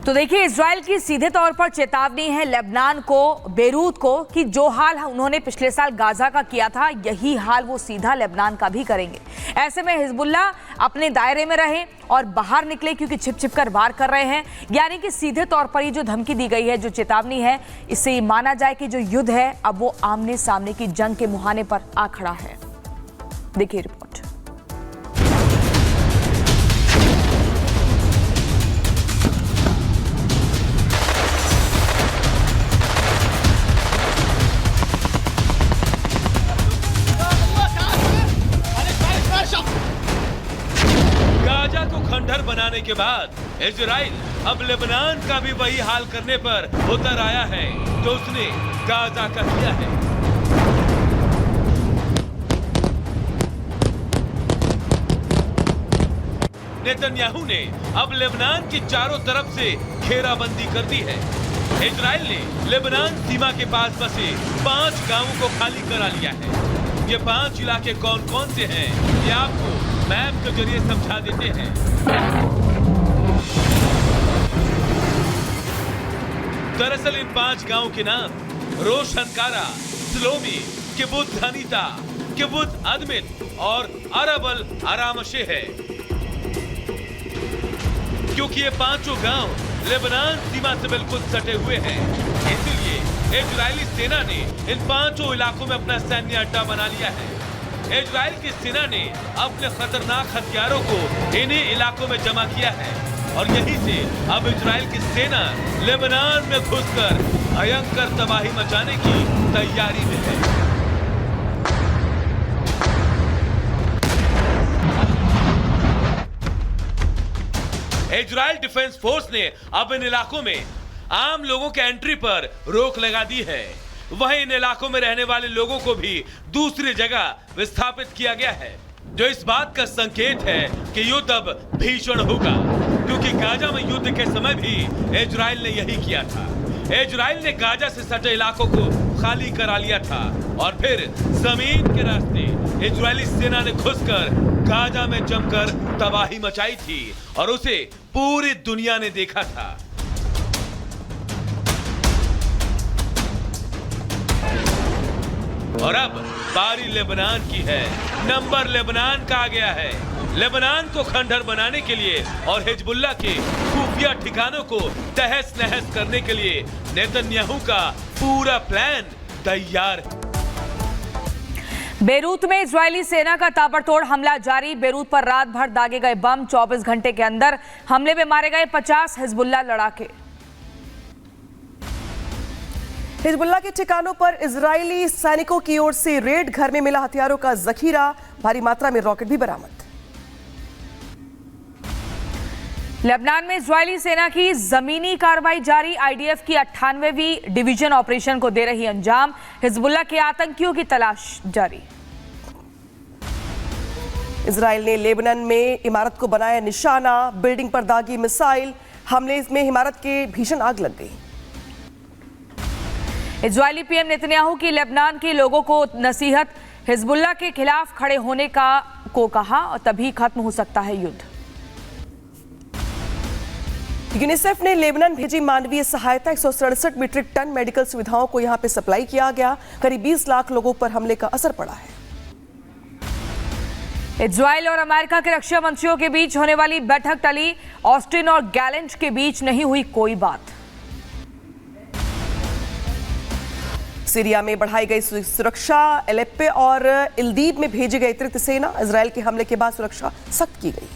तो देखिए, इजराइल की सीधे तौर पर चेतावनी है लेबनान को, बेरूत को, कि जो हाल उन्होंने पिछले साल गाजा का किया था, यही हाल वो सीधा लेबनान का भी करेंगे। ऐसे में हिजबुल्ला अपने दायरे में रहे और बाहर निकले, क्योंकि छिप छिप कर वार कर रहे हैं। यानी कि सीधे तौर पर ये जो धमकी दी गई है, जो चेतावनी है, इससे माना जाए कि जो युद्ध है अब वो आमने सामने की जंग के मुहाने पर आ खड़ा है। देखिए रिपोर्ट। खंडहर बनाने के बाद इजराइल अब लेबनान का भी वही हाल करने पर उतर आया है जो उसने गाजा का किया है। नेतन्याहू ने अब लेबनान की चारों तरफ से घेराबंदी कर दी है। इजराइल ने लेबनान सीमा के पास बसे 5 गांवों को खाली करा लिया है। ये 5 इलाके कौन कौन से हैं, ये आपको मैप के जरिए समझा देते हैं। दरअसल इन 5 गांवों के नाम रोशनकारा, स्लोमी, किबुत्ज हनीता, किबुत्ज अदमित और अरबल आरामशे है, क्योंकि ये 5 गांव लेबनान सीमा से बिल्कुल सटे हुए हैं। इसलिए इजरायली सेना ने इन 5 इलाकों में अपना सैन्य अड्डा बना लिया है। इजराइल की सेना ने अपने खतरनाक हथियारों को इन्हीं इलाकों में जमा किया है और यहीं से अब इजराइल की सेना लेबनान में घुसकर भयंकर तबाही मचाने की तैयारी में है। इजराइल डिफेंस फोर्स ने अब इन इलाकों में आम लोगों के एंट्री पर रोक लगा दी है। वहीं इन इलाकों में रहने वाले लोगों को भी दूसरी जगह विस्थापित किया गया है, जो इस बात का संकेत है कि युद्ध अब भीषण होगा, क्योंकि गाजा में युद्ध के समय भी इजराइल ने यही किया था। इजराइल ने गाजा से सटे इलाकों को खाली करा लिया था और फिर जमीन के रास्ते इजरायली सेना ने घुसकर गाजा में जमकर तबाही मचाई थी और उसे पूरी दुनिया ने देखा था। और अब बारी लेबनान की है। नंबर लेबनान का आ गया है। लेबनान को खंडहर बनाने के लिए और हिजबुल्लाह के खुफिया ठिकानों को तहस नहस करने के लिए नेतन्याहू का पूरा प्लान तैयार है। बेरूत में इजरायली सेना का ताबड़तोड़ हमला जारी। बेरूत पर रात भर दागे गए बम, 24 घंटे के अंदर हमले में मारे गए 50 हिजबुल्लाह लड़ाके। हिजबुल्लाह के ठिकानों पर इजरायली सैनिकों की ओर से रेड, घर में मिला हथियारों का जखीरा, भारी मात्रा में रॉकेट भी बरामद। लेबनान में इजरायली सेना की जमीनी कार्रवाई जारी। आईडीएफ की 98वीं डिवीजन ऑपरेशन को दे रही अंजाम। हिजबुल्लाह के आतंकियों की तलाश जारी। इजराइल ने लेबनान में इमारत को बनाया निशाना, बिल्डिंग पर दागी मिसाइल। हमले में इमारत के भीषण आग लग गई। इजरायली पीएम नेतन्याहू की लेबनान के लोगों को नसीहत, हिजबुल्लाह के खिलाफ खड़े होने को कहा और तभी खत्म हो सकता है युद्ध। यूनिसेफ ने लेबनान भेजी मानवीय सहायता। 167 मीट्रिक टन मेडिकल सुविधाओं को यहां पे सप्लाई किया गया। करीब 20 लाख लोगों पर हमले का असर पड़ा है। इजराइल और अमेरिका के रक्षा मंत्रियों के बीच होने वाली बैठक टली। ऑस्टिन और गैलेंट के बीच नहीं हुई कोई बात। सीरिया में बढ़ाई गई सुरक्षा। एलेप्पो और इल्दीब में भेजी गई अतिरिक्त सेना। इजराइल के हमले के बाद सुरक्षा सख्त की गई।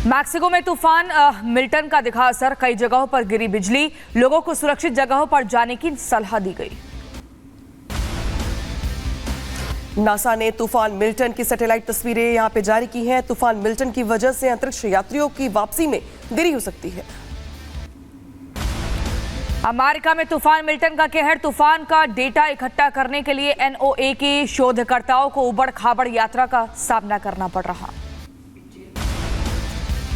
मैक्सिको में तूफान मिल्टन का दिखा असर। कई जगहों पर गिरी बिजली। लोगों को सुरक्षित जगहों पर जाने की सलाह दी गई। नासा ने तूफान मिल्टन की सैटेलाइट तस्वीरें यहां पे जारी की हैं। तूफान मिल्टन की वजह से अंतरिक्ष यात्रियों की वापसी में देरी हो सकती है। अमेरिका में तूफान मिल्टन का कहर। तूफान का डेटा इकट्ठा करने के लिए एनओए के शोधकर्ताओं को उबड़ खाबड़ यात्रा का सामना करना पड़ रहा।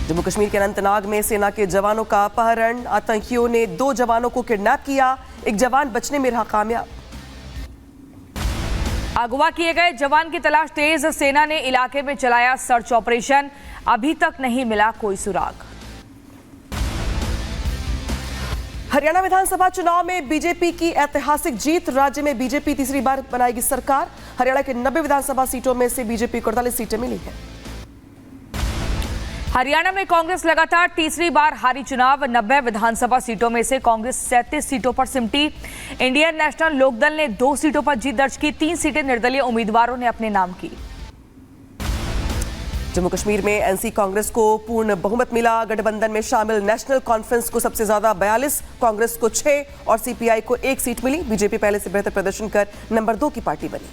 जम्मू कश्मीर के अनंतनाग में सेना के जवानों का अपहरण। आतंकियों ने 2 जवानों को किडनैप किया। एक जवान बचने में रहा कामयाब। अगवा किए गए जवान की तलाश तेज। सेना ने इलाके में चलाया सर्च ऑपरेशन। अभी तक नहीं मिला कोई सुराग। हरियाणा विधानसभा चुनाव में बीजेपी की ऐतिहासिक जीत। राज्य में बीजेपी तीसरी बार बनाएगी सरकार। हरियाणा के 90 विधानसभा सीटों में से बीजेपी को 48 सीटें मिली हैं। हरियाणा में कांग्रेस लगातार तीसरी बार हारी चुनाव। 90 विधानसभा सीटों में से कांग्रेस 37 सीटों पर सिमटी। इंडियन नेशनल लोकदल ने 2 सीटों पर जीत दर्ज की। 3 सीटें निर्दलीय उम्मीदवारों ने अपने नाम की। जम्मू कश्मीर में एनसी कांग्रेस को पूर्ण बहुमत मिला। गठबंधन में शामिल नेशनल कॉन्फ्रेंस को सबसे ज्यादा 42, कांग्रेस को 6 और सीपीआई को 1 सीट मिली। बीजेपी पहले से बेहतर प्रदर्शन कर नंबर 2 की पार्टी बनी।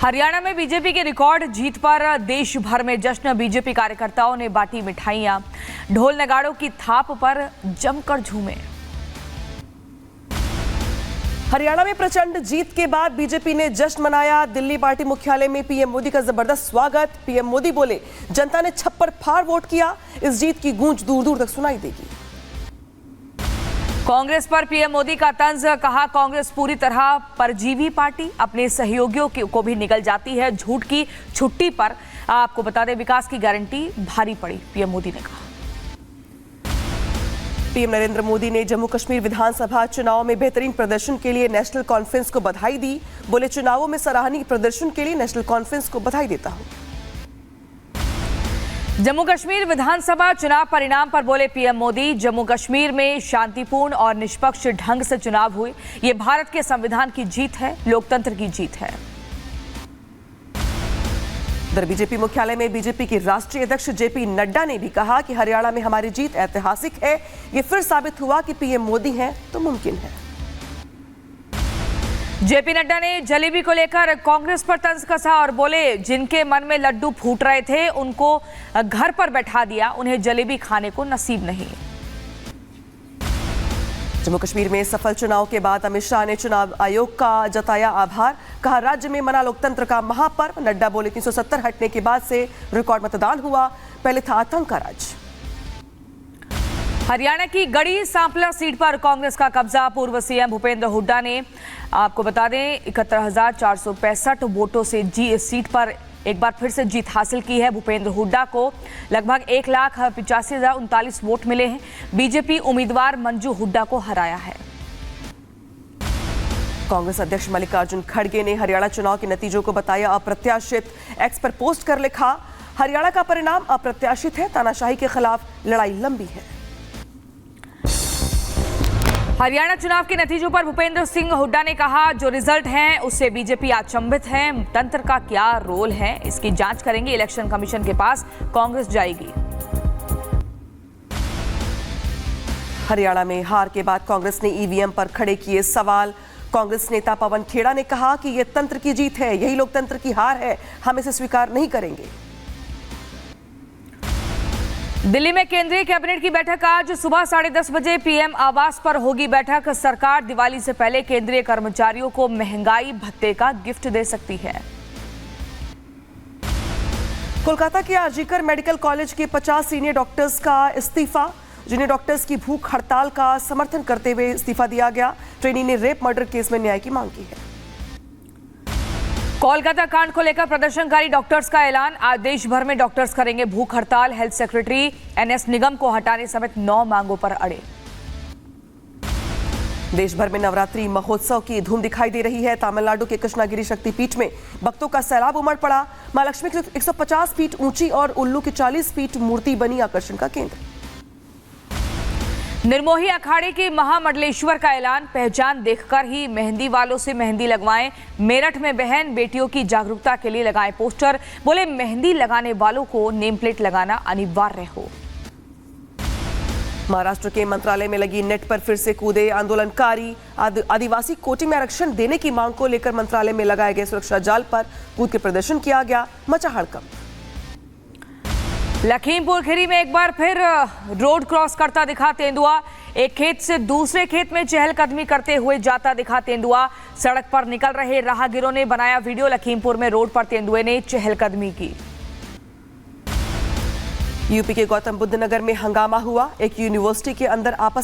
हरियाणा में बीजेपी के रिकॉर्ड जीत पर देश भर में जश्न। बीजेपी कार्यकर्ताओं ने बांटी मिठाइयां। ढोल नगाड़ों की थाप पर जमकर झूमे। हरियाणा में प्रचंड जीत के बाद बीजेपी ने जश्न मनाया। दिल्ली पार्टी मुख्यालय में पीएम मोदी का जबरदस्त स्वागत। पीएम मोदी बोले, जनता ने छप्पर फाड़ वोट किया। इस जीत की गूंज दूर दूर तक सुनाई देगी। कांग्रेस पर पीएम मोदी का तंज। कहा, कांग्रेस पूरी तरह परजीवी पार्टी, अपने सहयोगियों को भी निगल जाती है। झूठ की छुट्टी पर आपको बता दें, विकास की गारंटी भारी पड़ी, पीएम मोदी ने कहा। पीएम नरेंद्र मोदी ने जम्मू कश्मीर विधानसभा चुनाव में बेहतरीन प्रदर्शन के लिए नेशनल कॉन्फ्रेंस को बधाई दी। बोले, चुनावों में सराहनीय प्रदर्शन के लिए नेशनल कॉन्फ्रेंस को बधाई देता हूं। जम्मू कश्मीर विधानसभा चुनाव परिणाम पर बोले पीएम मोदी, जम्मू कश्मीर में शांतिपूर्ण और निष्पक्ष ढंग से चुनाव हुए। ये भारत के संविधान की जीत है, लोकतंत्र की जीत है। उधर बीजेपी मुख्यालय में बीजेपी की राष्ट्रीय अध्यक्ष जेपी नड्डा ने भी कहा कि हरियाणा में हमारी जीत ऐतिहासिक है। ये फिर साबित हुआ कि पीएम मोदी हैं तो मुमकिन है। जेपी नड्डा ने जलेबी को लेकर कांग्रेस पर तंज कसा और बोले, जिनके मन में लड्डू फूट रहे थे उनको घर पर बैठा दिया, उन्हें जलेबी खाने को नसीब नहीं। जम्मू कश्मीर में सफल चुनाव के बाद अमित शाह ने चुनाव आयोग का जताया आभार। कहा, राज्य में मना लोकतंत्र का महापर्व। नड्डा बोले, 370 हटने के बाद से रिकॉर्ड मतदान हुआ। पहले था आतंक का राज। हरियाणा की गढ़ी सांपला सीट पर कांग्रेस का कब्जा। पूर्व सीएम भूपेंद्र हुड्डा ने, आपको बता दें, 71,465 वोटों से सीट पर एक बार फिर से जीत हासिल की है। भूपेंद्र हुड्डा को लगभग 1,85,039 वोट मिले हैं। बीजेपी उम्मीदवार मंजू हुड्डा को हराया है। कांग्रेस अध्यक्ष मल्लिकार्जुन खड़गे ने हरियाणा चुनाव के नतीजों को बताया अप्रत्याशित। एक्स पर पोस्ट कर लिखा, हरियाणा का परिणाम अप्रत्याशित है, तानाशाही के खिलाफ लड़ाई लंबी है। हरियाणा चुनाव के नतीजों पर भूपेंद्र सिंह हुड्डा ने कहा, जो रिजल्ट हैं उससे बीजेपी अचंभित है। तंत्र का क्या रोल है, इसकी जांच करेंगे। इलेक्शन कमीशन के पास कांग्रेस जाएगी। हरियाणा में हार के बाद कांग्रेस ने ईवीएम पर खड़े किए सवाल। कांग्रेस नेता पवन खेड़ा ने कहा कि यह तंत्र की जीत है, यही लोकतंत्र की हार है, हम इसे स्वीकार नहीं करेंगे। दिल्ली में केंद्रीय कैबिनेट की बैठक आज सुबह 10:30 बजे पीएम आवास पर होगी बैठक। सरकार दिवाली से पहले केंद्रीय कर्मचारियों को महंगाई भत्ते का गिफ्ट दे सकती है। कोलकाता के आरजीकर मेडिकल कॉलेज के 50 सीनियर डॉक्टर्स का इस्तीफा। जूनियर डॉक्टर्स की भूख हड़ताल का समर्थन करते हुए इस्तीफा दिया गया। ट्रेनी ने रेप मर्डर केस में न्याय की मांग की है। कोलकाता कांड को लेकर प्रदर्शनकारी डॉक्टर्स का ऐलान। आज देश भर में डॉक्टर्स करेंगे भूख हड़ताल। हेल्थ सेक्रेटरी एनएस निगम को हटाने समेत 9 मांगों पर अड़े। देश भर में नवरात्रि महोत्सव की धूम दिखाई दे रही है। तमिलनाडु के कृष्णागिरी शक्तिपीठ में भक्तों का सैलाब उमड़ पड़ा। मां लक्ष्मी की 150 फीट ऊंची और उल्लू की 40 फीट मूर्ति बनी आकर्षण का केंद्र। निर्मोही अखाड़े के महामंडलेश्वर का ऐलान। पहचान देखकर ही मेहंदी वालों से मेहंदी लगवाएं। मेरठ में बहन बेटियों की जागरूकता के लिए लगाएं पोस्टर। बोले, मेहंदी लगाने वालों को नेम प्लेट लगाना अनिवार्य हो। महाराष्ट्र के मंत्रालय में लगी नेट पर फिर से कूदे आंदोलनकारी। आदिवासी कोटी में आरक्षण देने की मांग को लेकर मंत्रालय में लगाए गए सुरक्षा जाल पर कूद के प्रदर्शन किया गया। मचा हड़कंप। लखीमपुर खीरी में एक बार फिर रोड क्रॉस करता दिखा तेंदुआ। एक खेत से दूसरे खेत में चहलकदमी करते हुए जाता दिखा तेंदुआ। सड़क पर निकल रहे राहगीरों ने बनाया वीडियो। लखीमपुर में रोड पर तेंदुए ने चहलकदमी की। यूपी के गौतम बुद्ध नगर में हंगामा हुआ। एक यूनिवर्सिटी के अंदर आपस